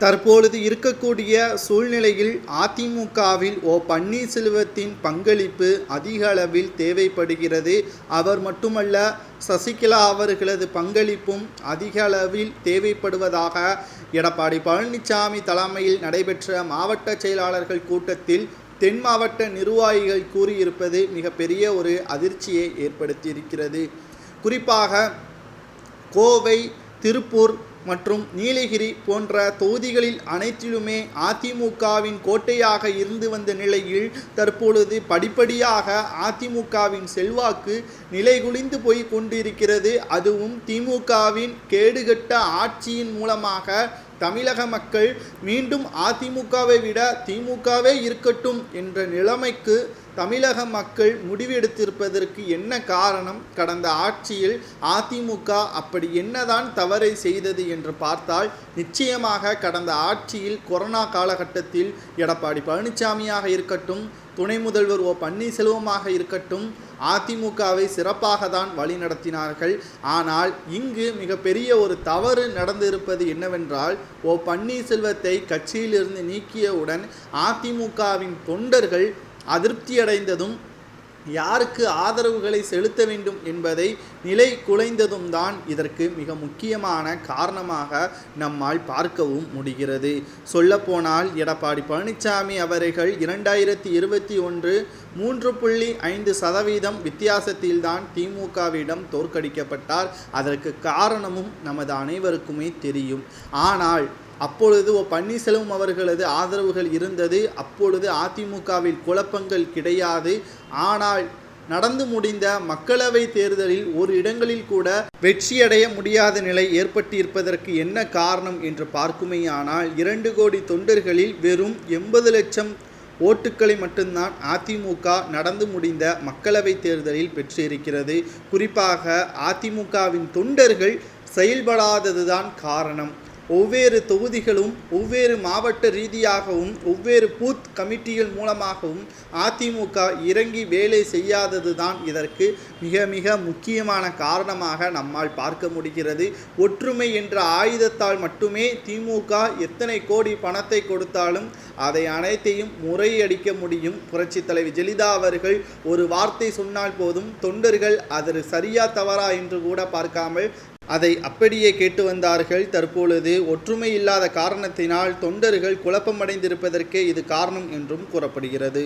தற்பொழுது இருக்கக்கூடிய சூழ்நிலையில் அதிமுகவில் பன்னீர்செல்வத்தின் பங்களிப்பு அதிக அளவில் தேவைப்படுகிறது. அவர் மட்டுமல்ல, சசிகலா அவர்களது பங்களிப்பும் அதிக அளவில் தேவைப்படுவதாக எடப்பாடி பழனிசாமி தலைமையில் நடைபெற்ற மாவட்ட செயலாளர்கள் கூட்டத்தில் தென் மாவட்ட நிர்வாகிகள் கூறியிருப்பது மிகப்பெரிய ஒரு அதிர்ச்சியை ஏற்படுத்தியிருக்கிறது. குறிப்பாக கோவை, திருப்பூர் மற்றும் நீலகிரி போன்ற தொகுதிகளில் அனைத்திலுமே அதிமுகவின் கோட்டையாக இருந்து வந்த நிலையில் தற்பொழுது படிப்படியாக அதிமுகவின் செல்வாக்கு நிலைகுலைந்து போய் கொண்டிருக்கிறது. அதுவும் திமுகவின் கேடுகட்ட ஆட்சியின் மூலமாக தமிழக மக்கள் மீண்டும் அதிமுகவை விட திமுகவே இருக்கட்டும் என்ற நிலைமைக்கு தமிழக மக்கள் முடிவெடுத்திருப்பதற்கு என்ன காரணம்? கடந்த ஆட்சியில் அதிமுக அப்படி என்னதான் தவறை செய்தது என்று பார்த்தால், நிச்சயமாக கடந்த ஆட்சியில் கொரோனா காலகட்டத்தில் எடப்பாடி பழனிசாமியாக இருக்கட்டும், துணை முதல்வர் பன்னீர்செல்வமாக இருக்கட்டும், அதிமுகவை சிறப்பாக தான் வழி நடத்தினார்கள். ஆனால் இங்கு மிகப்பெரிய ஒரு தவறு நடந்திருப்பது என்னவென்றால், பன்னீர்செல்வத்தை கட்சியிலிருந்து நீக்கியவுடன் அதிமுகவின் தொண்டர்கள் அதிருப்தியடைந்ததும் யாருக்கு ஆதரவுகளை செலுத்த வேண்டும் என்பதை நிலை குலைந்ததும் தான் இதற்கு மிக முக்கியமான காரணமாக நம்மால் பார்க்கவும் முடிகிறது. சொல்லப்போனால் எடப்பாடி பழனிசாமி அவர்கள் 2021 3.5% வித்தியாசத்தில்தான் திமுகவிடம் தோற்கடிக்கப்பட்டார். அதற்கு காரணமும் நமது அனைவருக்குமே தெரியும். ஆனால் அப்பொழுது பன்னீர்செல்வம் அவர்களது ஆதரவுகள் இருந்தது. அப்பொழுது அதிமுகவில் குழப்பங்கள் கிடையாது. ஆனால் நடந்து முடிந்த மக்களவை தேர்தலில் ஒரு இடங்களில் கூட வெற்றியடைய முடியாத நிலை ஏற்பட்டிருப்பதற்கு என்ன காரணம் என்று பார்க்குமேயானால், 2 கோடி தொண்டர்களில் வெறும் 80 லட்சம் ஓட்டுக்களை மட்டும்தான் அதிமுக நடந்து முடிந்த மக்களவை தேர்தலில் பெற்றிருக்கிறது. குறிப்பாக அதிமுகவின் தொண்டர்கள் செயல்படாததுதான் காரணம். ஒவ்வொரு தொகுதிகளும் ஒவ்வொரு மாவட்ட ரீதியாகவும் ஒவ்வொரு பூத் கமிட்டிகள் மூலமாகவும் அதிமுக இறங்கி வேலை செய்யாதது தான் இதற்கு மிக மிக முக்கியமான காரணமாக நம்மால் பார்க்க முடிகிறது. ஒற்றுமை என்ற ஆயுதத்தால் மட்டுமே திமுக எத்தனை கோடி பணத்தை கொடுத்தாலும் அதை அனைத்தையும் முறையடிக்க முடியும். புரட்சித் தலைவி ஜெயலலிதா அவர்கள் ஒரு வார்த்தை சொன்னால் போதும், தொண்டர்கள் அது சரியா தவறா என்று கூட பார்க்காமல் அதை அப்படியே கேட்டு வந்தார்கள். தற்பொழுது ஒற்றுமை இல்லாத காரணத்தினால் தொண்டர்கள் குழப்பமடைந்திருப்பதற்கே இது காரணம் என்றும் கூறப்படுகிறது.